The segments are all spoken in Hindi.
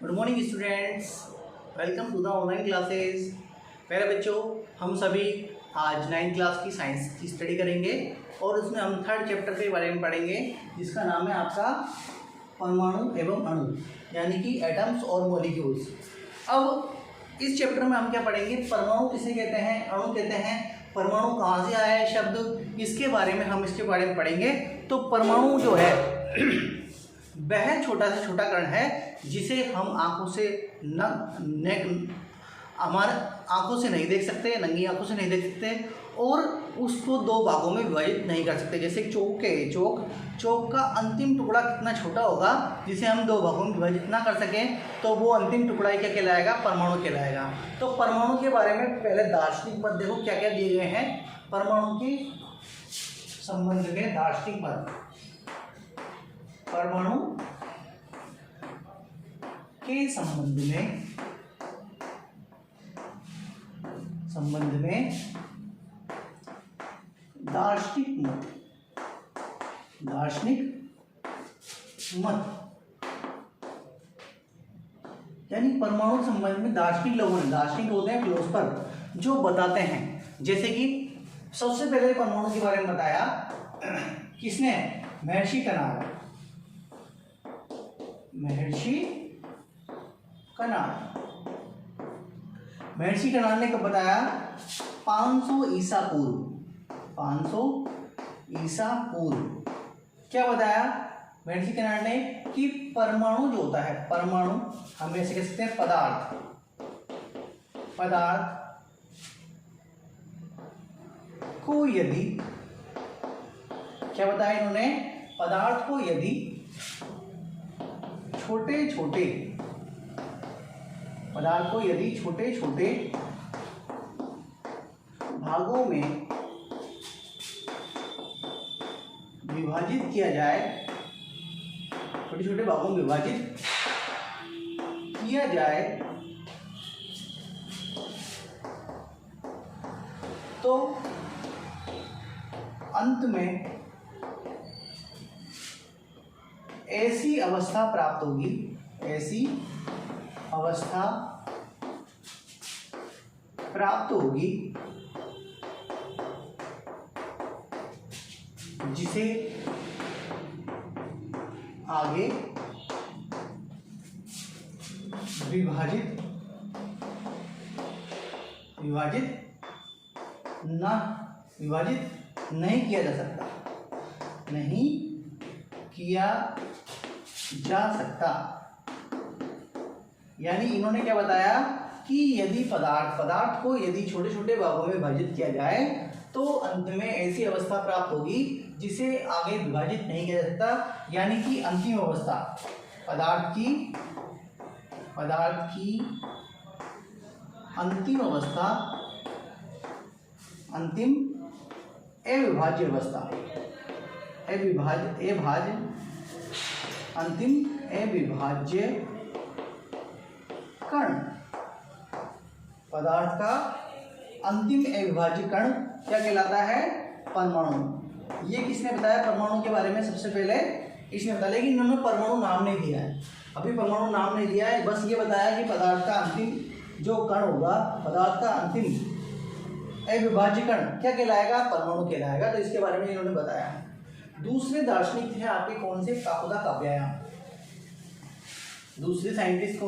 Good morning students, welcome to the online classes. प्यारे बच्चों, हम सभी आज 9th क्लास की साइंस की स्टडी करेंगे और उसमें हम 3rd चैप्टर के बारे में पढ़ेंगे जिसका नाम है आपका परमाणु एवं अणु, यानी कि एटम्स और मॉलिक्यूल्स। अब इस चैप्टर में हम क्या पढ़ेंगे, परमाणु किसे कहते हैं, अणु कहते हैं, परमाणु कहाँ से आया है शब्द, इसके बारे में हम इसके बारे में पढ़ेंगे। तो परमाणु जो है वह छोटा से छोटा कण है जिसे हम आंखों से हमारे आंखों से नहीं देख सकते, नंगी आंखों से नहीं देख सकते और उसको दो भागों में विभाजित नहीं कर सकते। जैसे चौक है, चौक का अंतिम टुकड़ा कितना छोटा होगा जिसे हम दो भागों में विभाजित ना कर सकें, तो वो अंतिम टुकड़ा क्या कहलाएगा, परमाणु कहलाएगा। तो परमाणु के बारे में पहले दार्शनिक पद देखो क्या क्या दिए गए हैं परमाणु के संबंध में। दार्शनिक पद परमाणु के संबंध में दार्शनिक मत यानी परमाणु के संबंध में दार्शनिक लोगों ने, दार्शनिक होते हैं फिलोसफर, जो बताते हैं। जैसे कि सबसे पहले परमाणु के बारे में बताया किसने, महर्षि कनाड ने कब बताया, 500 ईसा पूर्व क्या बताया महर्षि कनाड ने कि परमाणु जो होता है, परमाणु हम ऐसे कह सकते हैं पदार्थ को यदि, क्या बताया इन्होंने, पदार्थ को यदि छोटे छोटे भागों में विभाजित किया जाए, छोटे भागों में विभाजित किया जाए तो अंत में ऐसी अवस्था प्राप्त होगी जिसे आगे विभाजित नहीं किया जा सकता। यानी इन्होंने क्या बताया कि यदि पदार्थ को यदि छोटे छोटे भागों में विभाजित किया जाए तो अंत में ऐसी अवस्था प्राप्त होगी जिसे आगे विभाजित नहीं किया जा सकता। यानी कि अंतिम अवस्था पदार्थ की अंतिम अवस्था, अंतिम अविभाज्य अवस्था, अंतिम अविभाज्य कण, पदार्थ का अंतिम अविभाज्य कण क्या कहलाता है, परमाणु। ये किसने बताया परमाणु के बारे में, सबसे पहले इसने बताया, लेकिन इन्होंने परमाणु नाम नहीं दिया है, अभी परमाणु नाम नहीं दिया है, बस ये बताया कि पदार्थ का अंतिम जो कण होगा, पदार्थ का अंतिम अविभाज्य कण क्या कहलाएगा, परमाणु कहलाएगा। तो इसके बारे में इन्होंने बताया। दूसरे दार्शनिक थे आपके कौन से, काकुदा काव्यायाम। दूसरे साइंटिस्ट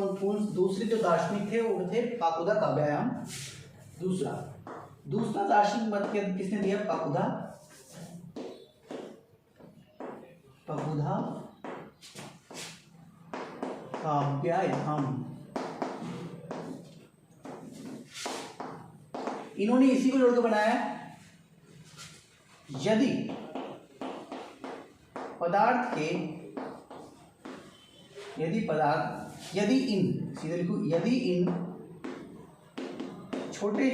दूसरे जो दार्शनिक थे वो थे काकुदा काव्यायाम। दूसरा दार्शनिक मत किसने दिया, काकुदा काव्यायाम। इन्होंने इसी को जोड़कर बनाया, यदि इन छोटे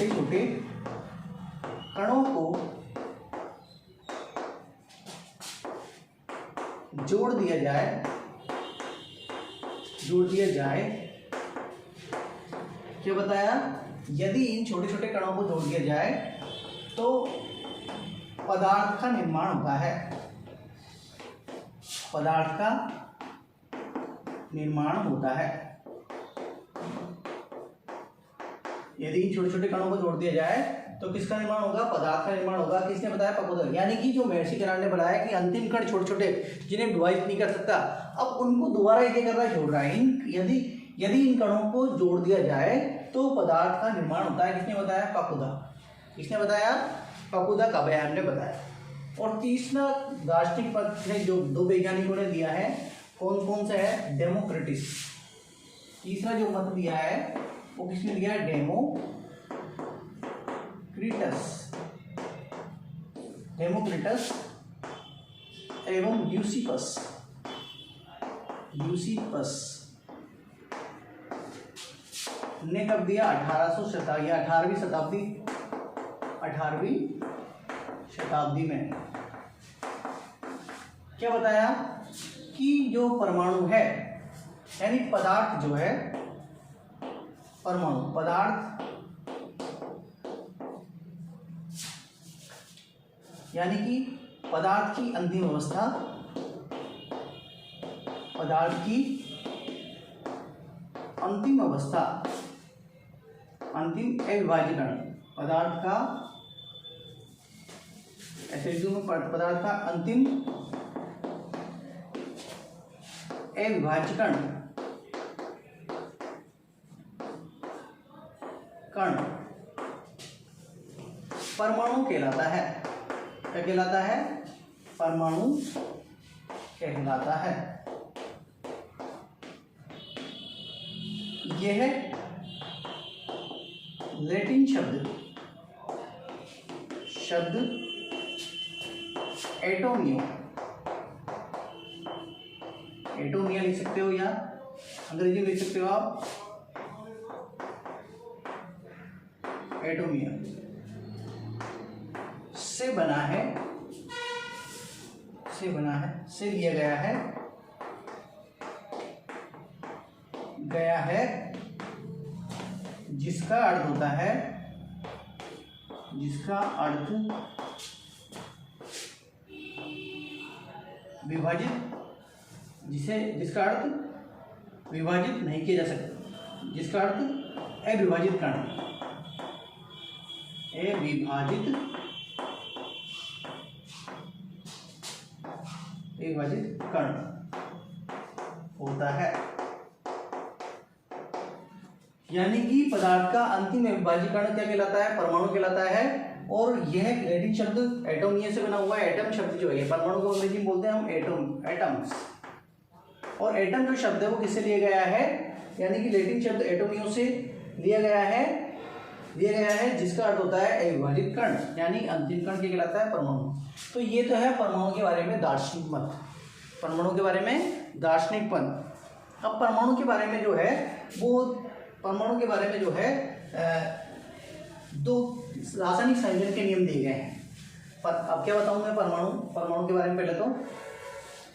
छोटे कणों को जोड़ दिया जाए, क्या बताया, यदि इन छोटे छोटे कणों को जोड़ दिया जाए तो पदार्थ का निर्माण होता है, पदार्थ का निर्माण होता है। यदि इन छोटे छोटे कणों को जोड़ दिया जाए तो किसका निर्माण होगा? पदार्थ का निर्माण होगा। किसने बताया? पपुदर। यानी कि जो महर्षि करार ने बताया कि अंतिम कण छोटे छोटे जिन्हें डिवाइड नहीं कर सकता, अब उनको दोबारा ये कर रहा है, जोड़ रहा है। यदि इन कणों को जोड़ दिया जाए तो पदार्थ का निर्माण होता है। किसने बताया? पपुदा। किसने बताया? पपुदा काबयान ने बताया। और तीसरा दार्शनिक पद है जो दो वैज्ञानिकों ने दिया है, कौन कौन सा है? डेमोक्रिटस। तीसरा जो मत दिया है वो किसने दिया है? डेमोक्रिटस एवं यूसिपस ने कब दिया? 1800 शताब्दी या 18वीं शताब्दी में। क्या बताया? कि जो परमाणु है, यानी पदार्थ जो है, परमाणु पदार्थ, यानी कि पदार्थ की अंतिम अवस्था, पदार्थ की अंतिम अवस्था, अंतिम अविभाज्यकरण, पदार्थ का पदार्थ का अंतिम अविभाज्यकरण कण परमाणु कहलाता है। क्या कहलाता है? परमाणु कहलाता है। यह लैटिन शब्द एटोमिया लिख सकते हो या अंग्रेजी में लिख सकते हो आप एटोमिया से बना है, से लिया गया है जिसका अर्थ होता है, जिसका अर्थ विभाजित, जिसका अर्थ विभाजित नहीं किया जा सकता, जिसका अर्थ अविभाजित कण, अविभाजित कण होता है। यानी कि पदार्थ का अंतिम अविभाज्यकरण क्या कहलाता है? परमाणु कहलाता है। और यह लैटिन शब्द एटोमिया से बना हुआ है। एटम शब्द जो है, परमाणु को अंग्रेजी में बोलते हैं हम एटम्स। और एटम जो शब्द है वो किससे लिया गया है? यानी कि लैटिन शब्द एटोमियो से लिया गया है जिसका अर्थ होता है अविभाजित कण, यानी अंतिम कण क्या कहलाता है? परमाणु। तो ये तो है परमाणु के बारे में दार्शनिक मत, परमाणु के बारे में दार्शनिक पद। अब परमाणु के बारे में जो है दो रासायनिक संयोजन के नियम दिए गए हैं। पर अब क्या बताऊं मैं परमाणु के बारे में? पहले तो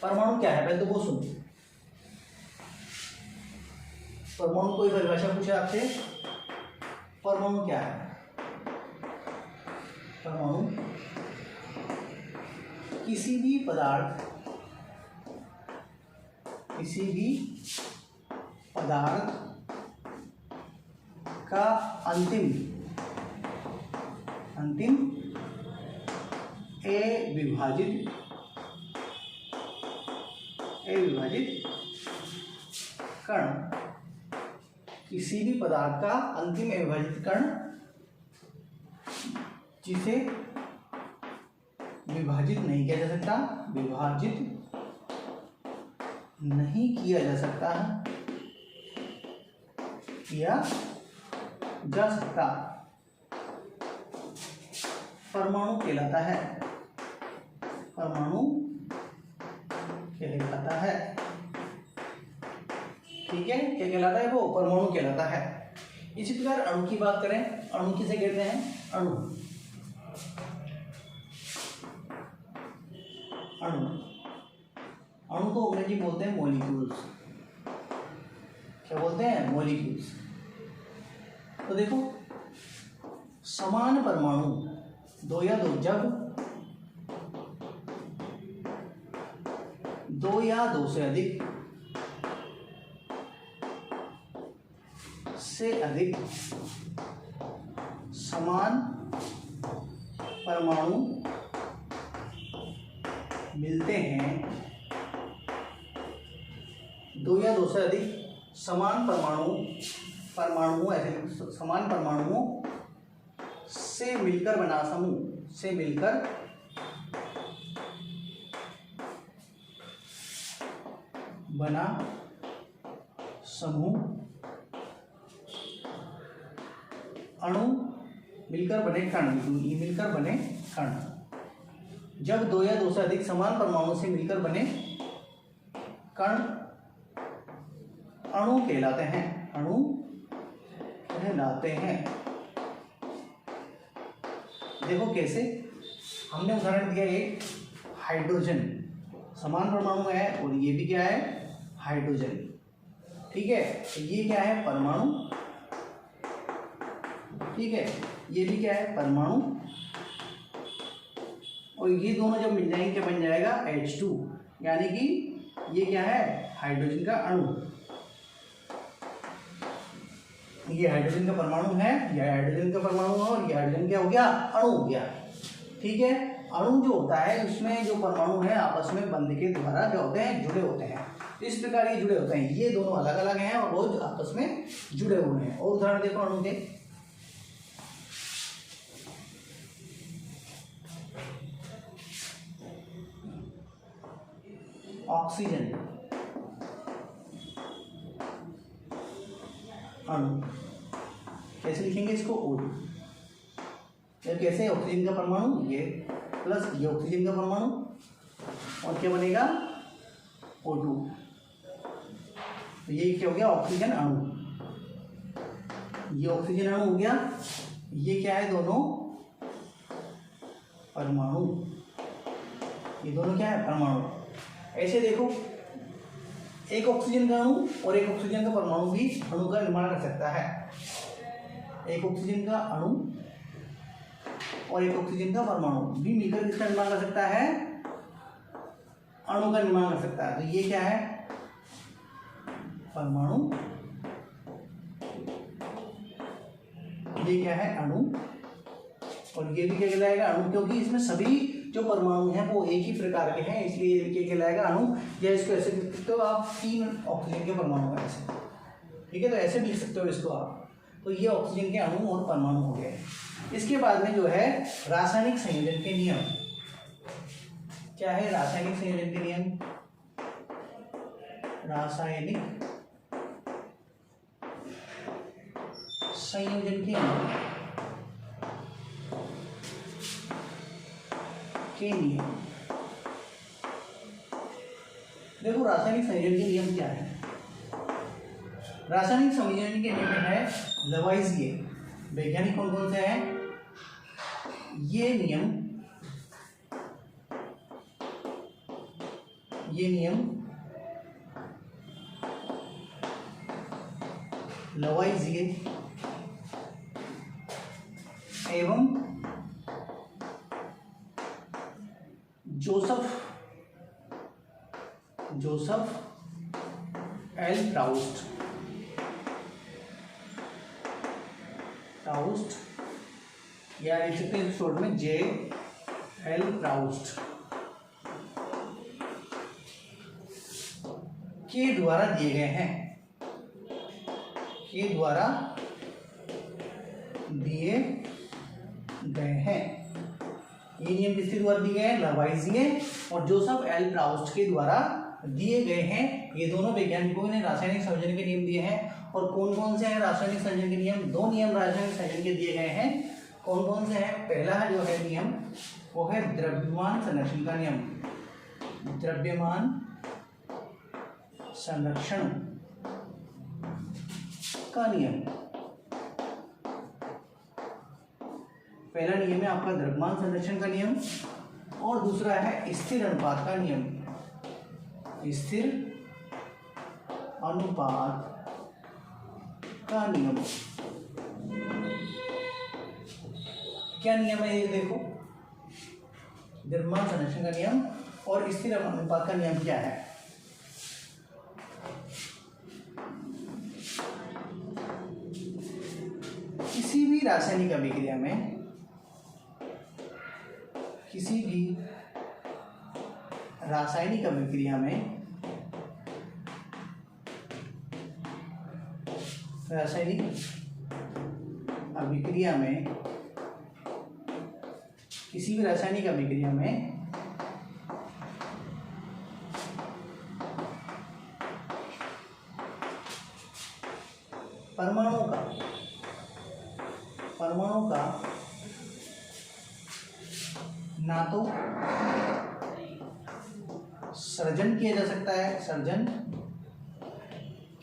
परमाणु क्या है, पहले तो वो सुनो। परमाणु कोई परिभाषा पूछे आपसे, परमाणु क्या है? परमाणु किसी भी पदार्थ का अंतिम अविभाजित कण, किसी भी पदार्थ का अंतिम अविभाजित कण जिसे विभाजित नहीं किया जा सकता, परमाणु कहलाता है। ठीक है, क्या कहलाता है वो? परमाणु कहलाता है। इसी प्रकार अणु की बात करें, अणु किसे कहते हैं? अणु को अंग्रेजी बोलते हैं मॉलिक्यूल्स। क्या बोलते हैं? मॉलिक्यूल्स। तो देखो, समान परमाणु दो या दो से अधिक से अधिक समान परमाणु मिलते हैं, दो या दो से अधिक समान परमाणुओं ऐसे समान परमाणुओं से मिलकर बना समूह, से मिलकर बना समूह अणु मिलकर बने कण, मिलकर बने कण। जब दो या दो से अधिक समान परमाणु से मिलकर बने कण अणु कहलाते हैं, अणु कहलाते हैं। देखो कैसे, हमने उदाहरण दिया एक हाइड्रोजन, समान परमाणु है और ये भी क्या है, हाइड्रोजन। ठीक है, तो ये क्या है, परमाणु। ठीक है, ये भी क्या है, परमाणु। और ये दोनों जब मिल जाएंगे क्या बन जाएगा, H2, यानी कि ये क्या है, हाइड्रोजन का अणु। ये हाइड्रोजन का परमाणु है, ये हाइड्रोजन का परमाणु है और ये हाइड्रोजन क्या हो गया, अणु हो गया। ठीक है, अणु जो होता है उसमें जो परमाणु है आपस में बंध के द्वारा क्या होते हैं, जुड़े होते हैं। इस प्रकार ये जुड़े होते हैं, ये दोनों अलग अलग हैं और वो आपस में जुड़े हुए हैं। और उदाहरण देखो अणु के, ऑक्सीजन अणु, कैसे लिखेंगे इसको, O2। कैसे, ऑक्सीजन का परमाणु ये प्लस ये ऑक्सीजन का परमाणु और क्या बनेगा, O2। तो ये क्या हो गया, ऑक्सीजन अणु। ये ऑक्सीजन अणु हो गया, ये क्या है, दोनों परमाणु, ये दोनों क्या है, परमाणु। ऐसे देखो, एक ऑक्सीजन का अणु और एक ऑक्सीजन का परमाणु भी अणु का निर्माण कर सकता है। एक ऑक्सीजन का अणु और एक ऑक्सीजन का परमाणु भी मिलकर किसका निर्माण कर सकता है, अणु का निर्माण कर सकता है। तो ये क्या है, परमाणु, ये क्या है, अणु, और ये भी क्या कहलाएगा, अणु, क्योंकि इसमें सभी जो परमाणु हैं वो एक ही प्रकार के हैं, इसलिए ये क्या कहलाएगा, अणु। या इसको ऐसे लिख सकते हो आप, 3 ऑक्सीजन के परमाणु हैं ऐसे। ठीक है, तो ऐसे भी लिख सकते हो इसको आप। तो ये ऑक्सीजन के अणु और परमाणु हो गए। इसके बाद में जो है रासायनिक संयोजन के नियम। क्या है रासायनिक संयोजन के नियम, रासायनिक संयोजन के नियम। देखो रासायनिक संयोजन के नियम क्या है, रासायनिक संयोजन के नियम है लवाइसिए। वैज्ञानिक कौन कौन से हैं, ये नियम लवाइसिए एवं जोसेफ एल प्राउस्ट या लिख सकते हैं शॉर्ट में J.L. प्राउस्ट के द्वारा दिए गए हैं, ये नियम किसके द्वारा दिए गए हैं, लवाइसिए और जोसेफ एल प्राउस्ट के द्वारा दिए गए हैं। ये दोनों वैज्ञानिकों ने रासायनिक संयोजन के नियम दिए हैं। और कौन कौन से हैं रासायनिक संयोजन के नियम, 2 नियम रासायनिक संयोजन के दिए गए हैं। कौन कौन से हैं, पहला जो है नियम वो है द्रव्यमान संरक्षण का नियम, द्रव्यमान संरक्षण का नियम। पहला नियम है आपका द्रव्यमान संरक्षण का नियम और दूसरा है स्थिर अनुपात का नियम, स्थिर अनुपात का नियम। क्या नियम है ये देखो, द्रव्यमान संरक्षण का नियम और स्थिर अनुपात का नियम क्या है। भी रासायनिक अभिक्रिया में, किसी भी रासायनिक अभिक्रिया में, रासायनिक अभिक्रिया में, किसी भी रासायनिक अभिक्रिया में परमाणु का ना तो सृजन किया जा सकता है, सृजन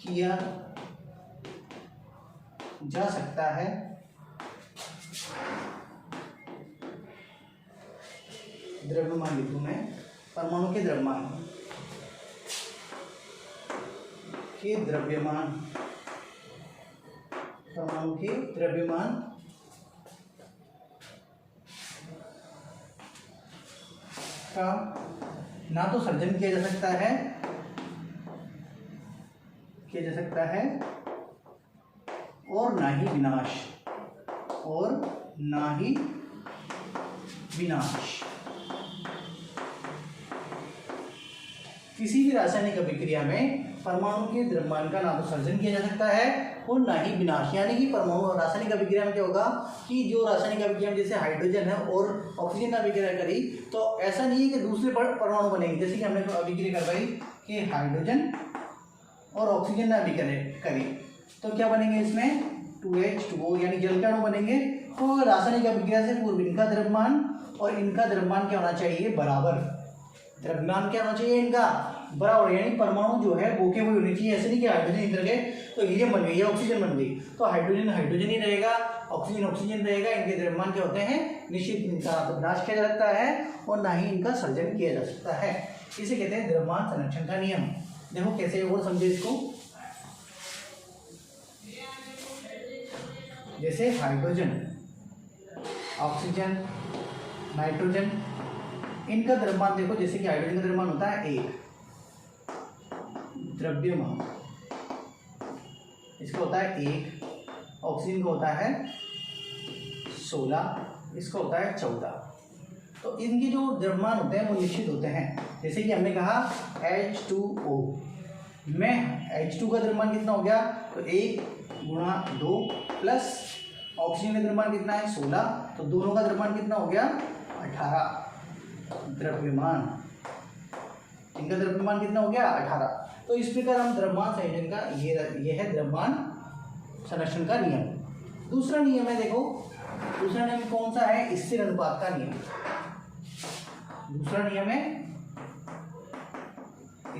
किया जा सकता है, द्रव्यमान लिखूं मैं, परमाणु के द्रव्यमान परमाणु के द्रव्यमान का ना तो सर्जन किया जा सकता है और ना ही विनाश, किसी भी रासायनिक अभिक्रिया में परमाणु के द्रव्यमान का ना तो सर्जन किया जा सकता है और ना ही विनाश। यानी कि परमाणु रासायनिक अभिक्रिया में क्या होगा कि जो रासायनिक अभिक्रिया में जैसे हाइड्रोजन है और ऑक्सीजन अभिक्रिया करी तो ऐसा नहीं है कि दूसरे परमाणु बनेंगे। जैसे कि हमने अभिक्रिया करवाई कि हाइड्रोजन और ऑक्सीजन ने अभिक्रिया करी तो क्या बनेंगे इसमें 2H2O यानी जल के अणु बनेंगे। तो रासायनिक अभिक्रिया से पूर्व इनका द्रव्यमान और इनका द्रव्यमान क्या होना चाहिए, बराबर। द्रव्यमान क्या होना चाहिए इनका, बराबर। यानी परमाणु जो है बोके हुए होने चाहिए। ऐसे नहीं कि हाइड्रोजन इधर गए तो हीलियम बन गई या ऑक्सीजन बन गई, तो हाइड्रोजन हाइड्रोजन ही रहेगा, ऑक्सीजन रहेगा। इनके द्रव्यमान क्या होते हैं, निश्चित। इनका तो नाश किया जा सकता है और ना ही इनका सर्जन किया जा सकता है। इसे कहते हैं द्रव्यमान संरक्षण का नियम। देखो कैसे और समझे इसको। जैसे हाइड्रोजन, ऑक्सीजन, नाइट्रोजन, इनका द्रव्यमान देखो। जैसे कि हाइड्रोजन का द्रव्यमान होता है 1, द्रव्यमान इसका होता है 1, ऑक्सीजन का होता है 16, इसका होता है 14। तो इनके जो द्रव्यमान होते हैं वो निश्चित होते हैं। जैसे कि हमने कहा H2O में H2 का द्रव्यमान कितना हो गया, तो 1 × 2 प्लस ऑक्सीजन का द्रव्यमान कितना है 16, तो दोनों का द्रव्यमान कितना हो गया 18 द्रव्यमान। इनका द्रव्यमान कितना हो गया 18। तो इस प्रकार हम द्रव्यमान संयोजन का ये है द्रव्यमान संरक्षण का नियम। दूसरा नियम है, देखो दूसरा नियम कौन सा है, स्थिर अनुपात का नियम। दूसरा नियम है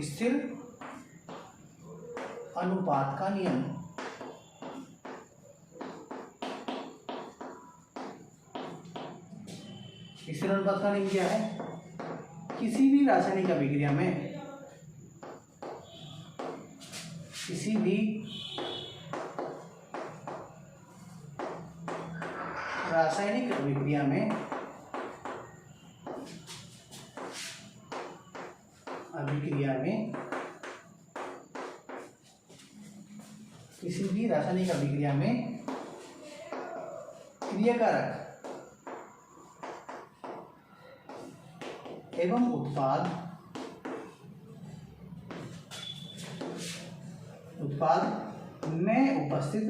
स्थिर अनुपात का नियम। स्थिर अनुपात का नियम क्या है, किसी भी रासायनिक अभिक्रिया में, किसी भी रासायनिक अभिक्रिया में किसी भी रासायनिक अभिक्रिया में क्रियाकारक एवं उत्पाद में उपस्थित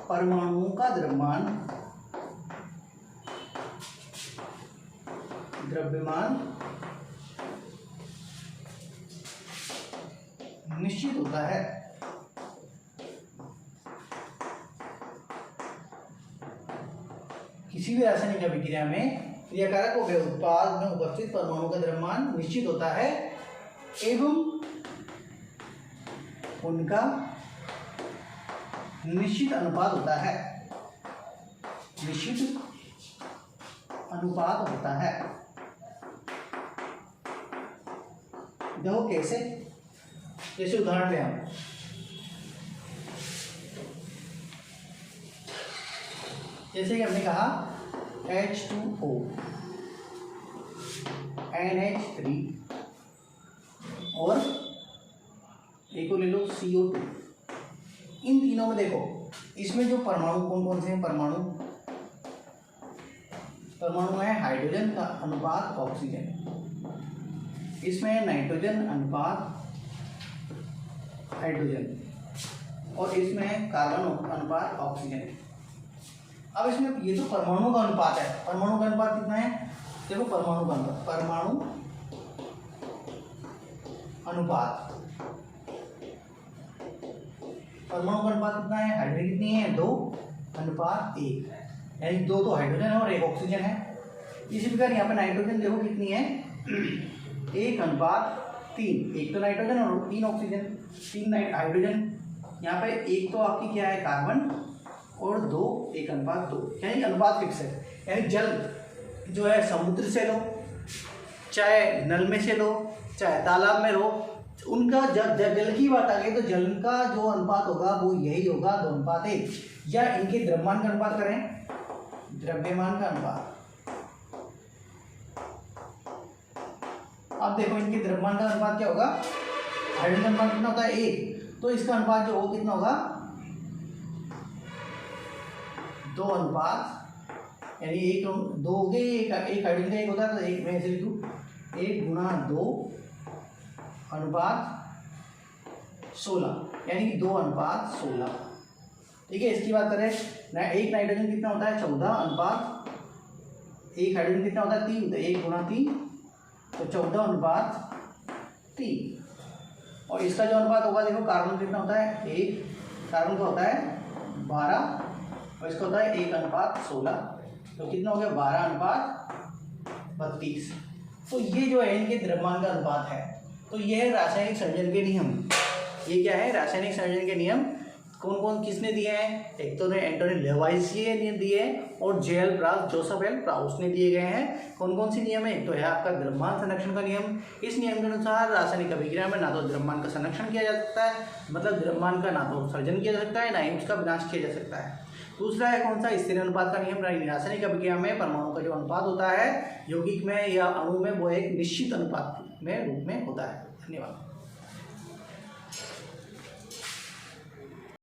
परमाणुओं का द्रव्यमान निश्चित होता है। किसी भी रासायनिक अभिक्रिया में क्रियाकारक और उत्पाद में उपस्थित परमाणु का द्रव्यमान निश्चित होता है एवं उनका निश्चित अनुपात होता है। निश्चित अनुपात होता है। देखो कैसे, जैसे उदाहरण लें हम, जैसे कि हमने कहा H2O, NH3 और एक को ले लो CO2, इन तीनों में देखो, इसमें जो परमाणु कौन कौन से हैं, परमाणु है हाइड्रोजन का अनुपात ऑक्सीजन, इसमें है नाइट्रोजन अनुपात हाइड्रोजन, और इसमें है कार्बन अनुपात ऑक्सीजन। अब इसमें ये तो परमाणु का अनुपात है, परमाणु का अनुपात कितना है, देखो परमाणु का अनुपात, परमाणु अनुपात, परमाणु का अनुपात कितना है, हाइड्रोजन कितनी है 2:1, यानी 2 तो हाइड्रोजन है और 1 ऑक्सीजन है। इसी प्रकार यहाँ पे नाइट्रोजन देखो कितनी है 1:3, 1 तो नाइट्रोजन और 3 ऑक्सीजन, 3 हाइड्रोजन। यहाँ पे 1 तो आपकी क्या है कार्बन और 2 1:2, यानी अनुपात फिक्स है। यानी जल जो है समुद्र से लो, चाहे नल में से लो, चाहे तालाब में लो, उनका जल की बात आ गई तो जल का जो अनुपात होगा वो यही होगा 2:1, या इनके द्रव्यमान का अनुपात करें, द्रव्यमान का अनुपात। अब देखो इनके द्रव्यमान का अनुपात क्या होगा, हाइड्रोजन का अनुपात कितना होता है 1, तो इसका अनुपात जो हो कितना होगा 2:, यानी 1:2 हो गए, एक हाइड्रोजन का 1 होता है तो 1 में ऐसे लिखूँ 1:2:16, यानी कि 2:16। ठीक है, इसकी बात करें, एक नाइट्रोजन कितना होता है 14:, एक हाइड्रोजन कितना होता है 3 होता है, 1:3 तो 14:3। और इसका जो अनुपात होगा देखो, कार्बन कितना होता है 1, कार्बन का होता है 12 और इसका होता है 1:16, तो कितना हो गया 12:32। तो ये जो है इनके द्रव्यमान का अनुपात है। तो ये है रासायनिक संयोजन के नियम। ये क्या है, रासायनिक संयोजन के नियम कौन कौन किसने दिए हैं, एक तो एंटोनी लेवाइसिए ने दिए और JL browse, Joseph L browse ने दिए गए हैं। कौन कौन सी नियम है, एक तो है आपका द्रव्यमान संरक्षण का नियम। इस नियम के अनुसार रासायनिक अभिक्रिया में ना तो द्रव्यमान का संरक्षण किया जा सकता है, मतलब द्रव्यमान का ना तो सर्जन किया जा सकता है, ना ही उसका विनाश किया जा सकता है। दूसरा है कौन सा, स्थिर अनुपात का नियम। रासायनिक अभिक्रिया में परमाणु का जो अनुपात होता है यौगिक में या अणु में, वो एक निश्चित अनुपात में रूप में होता है। धन्यवाद।